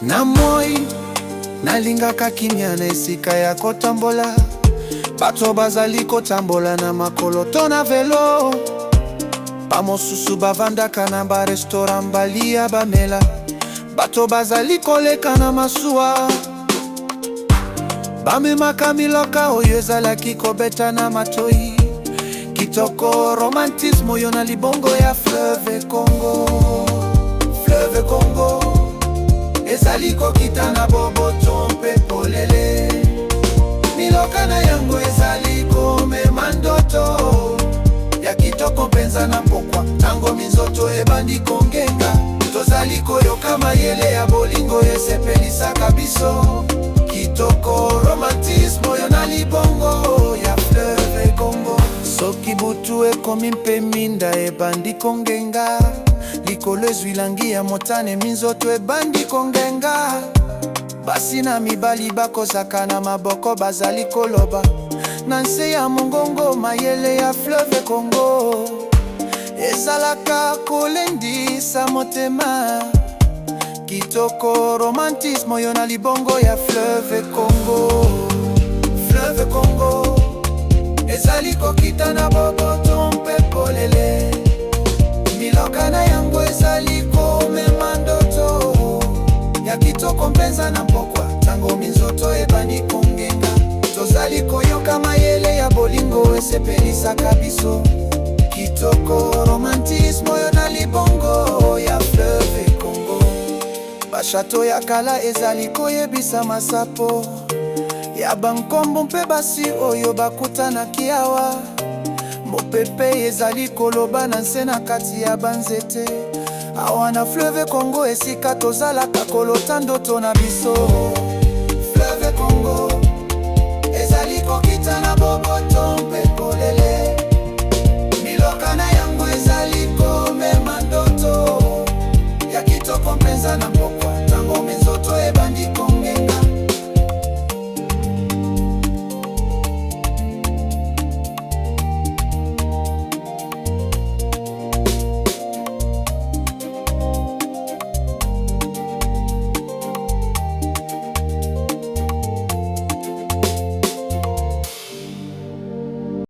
Na moi nalingaka kimia na esika ya kotambola. Bato bazali kotambola na makolo to na velo. Bamosusu bavandaka na ba restaurant balia bamela. Bato bazali koleka na masuwa. Bamemaka miloka oyo ezalaki kobeta na matoi. Kitoko romantisme oyo na libongo ya Fleuve Congo. Fleuve Congo ezali kokita na boboto mpe polele. Miloka na yango ezali komema ndoto ya kitoko mpenza na mpokwa. Tango minzoto ebandi kongenga, tozali koyoka mayele ya bolingo esepelisaka biso. Kitoko romantisme oyo na libongo ya Fleuve Congo. Soki butu ekomi mpe minda ebandi kongenga, likolo ezwilangi ya motane minzoto ebandi kongenga. Basi na mibali bakozaka na maboko bazali koloba na nse ya mongongo mayele ya Fleuve Congo. Ezalaka kolendisa motema. Kitoko romantisme oyo na libongo ya Fleuve Congo. Fleuve Congo ezali kokita na boboto mpe polele. Miloka na yango ezali komema ndoto ya kitoko mpenza na mpokwa. Tango minzoto ebandi kongenga, tozali koyoka mayele ya bolingo esepelisaka biso. Kitoko romantisme oyo na libongo ya Fleuve Congo. Bashato ya kala ezali koyebisa masapo ya bankombo mpe basi oyo bakutanaki awa. Mopepe ezali koloba na nse na kati ya banzete. Awa na Fleuve Congo esika tozalaka kolota ndoto na biso. Fleuve Congo ezali kokita na boboto mpe